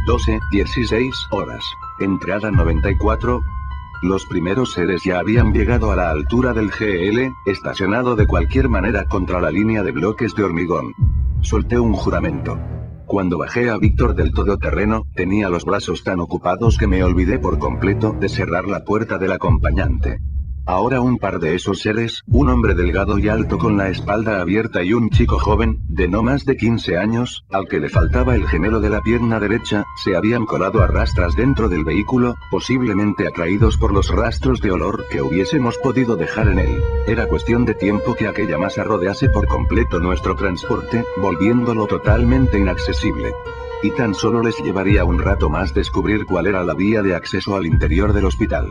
12:16 horas. Entrada 94. Los primeros seres ya habían llegado a la altura del GL, estacionado de cualquier manera contra la línea de bloques de hormigón. Solté un juramento. Cuando bajé a Víctor del todoterreno, tenía los brazos tan ocupados que me olvidé por completo de cerrar la puerta del acompañante. Ahora un par de esos seres, un hombre delgado y alto con la espalda abierta y un chico joven, de no más de 15 años, al que le faltaba el gemelo de la pierna derecha, se habían colado a rastras dentro del vehículo, posiblemente atraídos por los rastros de olor que hubiésemos podido dejar en él. Era cuestión de tiempo que aquella masa rodease por completo nuestro transporte, volviéndolo totalmente inaccesible. Y tan solo les llevaría un rato más descubrir cuál era la vía de acceso al interior del hospital.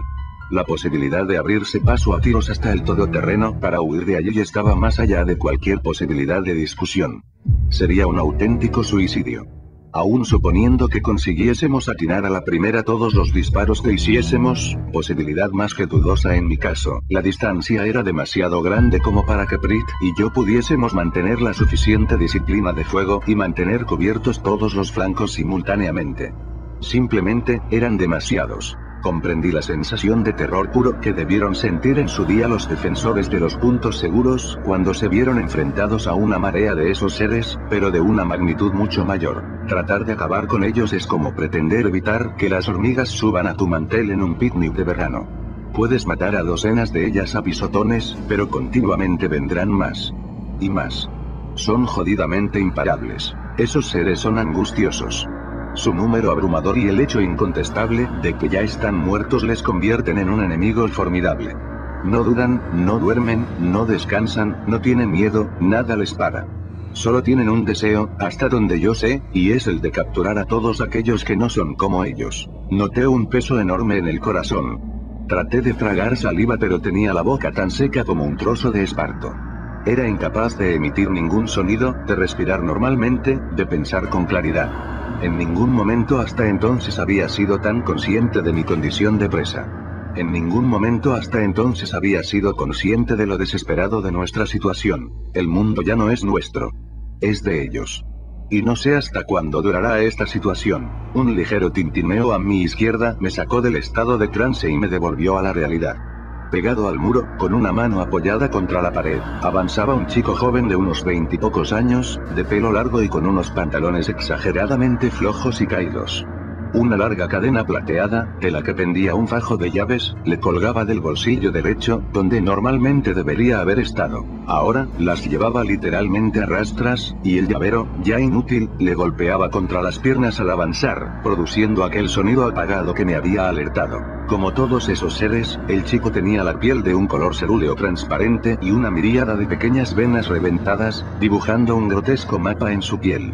La posibilidad de abrirse paso a tiros hasta el todoterreno para huir de allí estaba más allá de cualquier posibilidad de discusión. Sería un auténtico suicidio. Aún suponiendo que consiguiésemos atinar a la primera todos los disparos que hiciésemos, posibilidad más que dudosa en mi caso, la distancia era demasiado grande como para que Prit y yo pudiésemos mantener la suficiente disciplina de fuego y mantener cubiertos todos los flancos simultáneamente. Simplemente, eran demasiados. Comprendí la sensación de terror puro que debieron sentir en su día los defensores de los puntos seguros cuando se vieron enfrentados a una marea de esos seres, pero de una magnitud mucho mayor. Tratar de acabar con ellos es como pretender evitar que las hormigas suban a tu mantel en un picnic de verano. Puedes matar a docenas de ellas a pisotones, pero continuamente vendrán más. Y más. Son jodidamente imparables. Esos seres son angustiosos. Su número abrumador y el hecho incontestable de que ya están muertos les convierten en un enemigo formidable. No dudan, no duermen, no descansan, no tienen miedo, nada les para. Solo tienen un deseo, hasta donde yo sé, y es el de capturar a todos aquellos que no son como ellos. Noté un peso enorme en el corazón. Traté de tragar saliva pero tenía la boca tan seca como un trozo de esparto. Era incapaz de emitir ningún sonido, de respirar normalmente, de pensar con claridad. En ningún momento hasta entonces había sido tan consciente de mi condición de presa. En ningún momento hasta entonces había sido consciente de lo desesperado de nuestra situación. El mundo ya no es nuestro. Es de ellos. Y no sé hasta cuándo durará esta situación. Un ligero tintineo a mi izquierda me sacó del estado de trance y me devolvió a la realidad. Pegado al muro, con una mano apoyada contra la pared, avanzaba un chico joven de unos 20 y pocos años, de pelo largo y con unos pantalones exageradamente flojos y caídos. Una larga cadena plateada, de la que pendía un fajo de llaves, le colgaba del bolsillo derecho, donde normalmente debería haber estado. Ahora, las llevaba literalmente a rastras, y el llavero, ya inútil, le golpeaba contra las piernas al avanzar, produciendo aquel sonido apagado que me había alertado. Como todos esos seres, el chico tenía la piel de un color cerúleo transparente y una miríada de pequeñas venas reventadas, dibujando un grotesco mapa en su piel.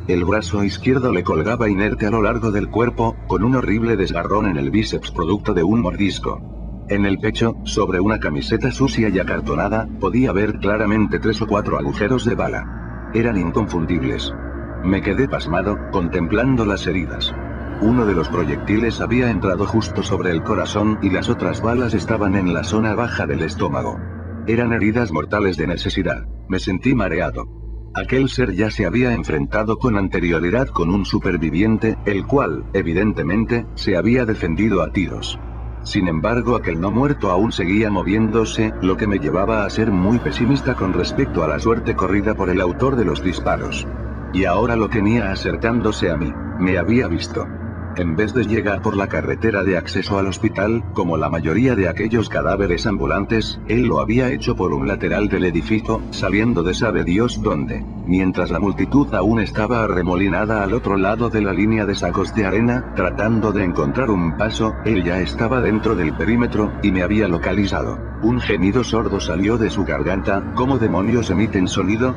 El brazo izquierdo le colgaba inerte a lo largo del cuerpo, con un horrible desgarrón en el bíceps producto de un mordisco. En el pecho, sobre una camiseta sucia y acartonada, podía ver claramente 3 o 4 agujeros de bala. Eran inconfundibles. Me quedé pasmado, contemplando las heridas. Uno de los proyectiles había entrado justo sobre el corazón y las otras balas estaban en la zona baja del estómago. Eran heridas mortales de necesidad. Me sentí mareado. Aquel ser ya se había enfrentado con anterioridad con un superviviente, el cual, evidentemente, se había defendido a tiros. Sin embargo, aquel no muerto aún seguía moviéndose, lo que me llevaba a ser muy pesimista con respecto a la suerte corrida por el autor de los disparos. Y ahora lo tenía acercándose a mí. Me había visto. En vez de llegar por la carretera de acceso al hospital, como la mayoría de aquellos cadáveres ambulantes, él lo había hecho por un lateral del edificio, saliendo de sabe Dios dónde. Mientras la multitud aún estaba arremolinada al otro lado de la línea de sacos de arena, tratando de encontrar un paso, él ya estaba dentro del perímetro, y me había localizado. Un gemido sordo salió de su garganta. ¿Cómo demonios emiten sonido?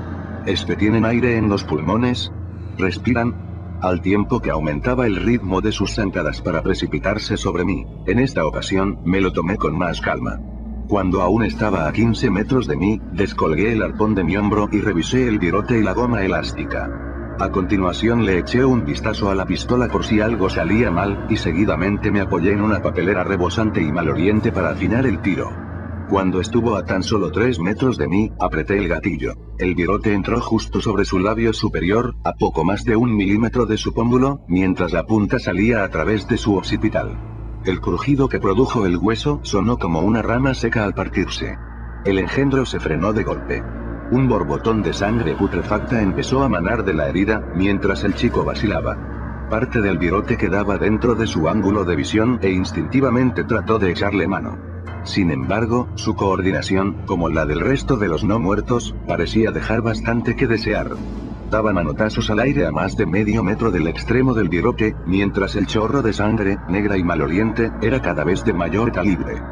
¿Tienen aire en los pulmones? ¿Respiran? Al tiempo que aumentaba el ritmo de sus zancadas para precipitarse sobre mí. En esta ocasión, me lo tomé con más calma. Cuando aún estaba a 15 metros de mí, descolgué el arpón de mi hombro y revisé el virote y la goma elástica. A continuación le eché un vistazo a la pistola por si algo salía mal, y seguidamente me apoyé en una papelera rebosante y maloliente para afinar el tiro. Cuando estuvo a tan solo 3 metros de mí, apreté el gatillo. El virote entró justo sobre su labio superior, a poco más de 1 milímetro de su pómulo, mientras la punta salía a través de su occipital. El crujido que produjo el hueso sonó como una rama seca al partirse. El engendro se frenó de golpe. Un borbotón de sangre putrefacta empezó a manar de la herida, mientras el chico vacilaba. Parte del virote quedaba dentro de su ángulo de visión e instintivamente trató de echarle mano. Sin embargo, su coordinación, como la del resto de los no muertos, parecía dejar bastante que desear. Daba manotazos al aire a más de medio metro del extremo del virote, mientras el chorro de sangre, negra y maloliente, era cada vez de mayor calibre.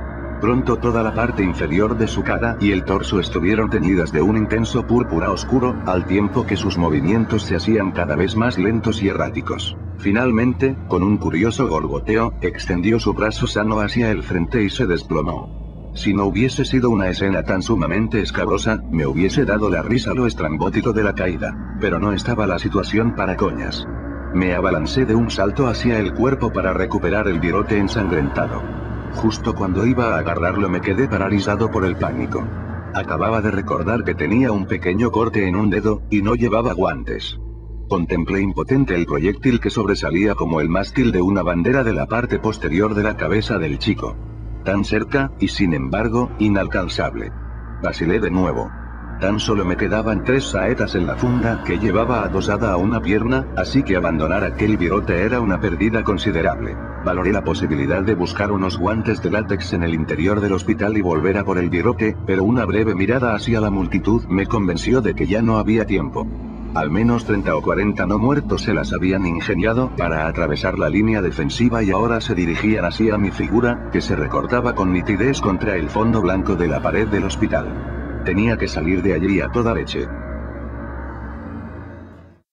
Pronto toda la parte inferior de su cara y el torso estuvieron teñidas de un intenso púrpura oscuro, al tiempo que sus movimientos se hacían cada vez más lentos y erráticos. Finalmente, con un curioso gorgoteo, extendió su brazo sano hacia el frente y se desplomó. Si no hubiese sido una escena tan sumamente escabrosa, me hubiese dado la risa lo estrambótico de la caída. Pero no estaba la situación para coñas. Me abalancé de un salto hacia el cuerpo para recuperar el virote ensangrentado. Justo cuando iba a agarrarlo me quedé paralizado por el pánico. Acababa de recordar que tenía un pequeño corte en un dedo, y no llevaba guantes. Contemplé impotente el proyectil que sobresalía como el mástil de una bandera de la parte posterior de la cabeza del chico. Tan cerca, y sin embargo, inalcanzable. Vacilé de nuevo. Tan solo me quedaban 3 saetas en la funda que llevaba adosada a una pierna, así que abandonar aquel virote era una pérdida considerable. Valoré la posibilidad de buscar unos guantes de látex en el interior del hospital y volver a por el virote, pero una breve mirada hacia la multitud me convenció de que ya no había tiempo. Al menos 30 o 40 no muertos se las habían ingeniado para atravesar la línea defensiva y ahora se dirigían hacia mi figura, que se recortaba con nitidez contra el fondo blanco de la pared del hospital. Tenía que salir de allí a toda leche.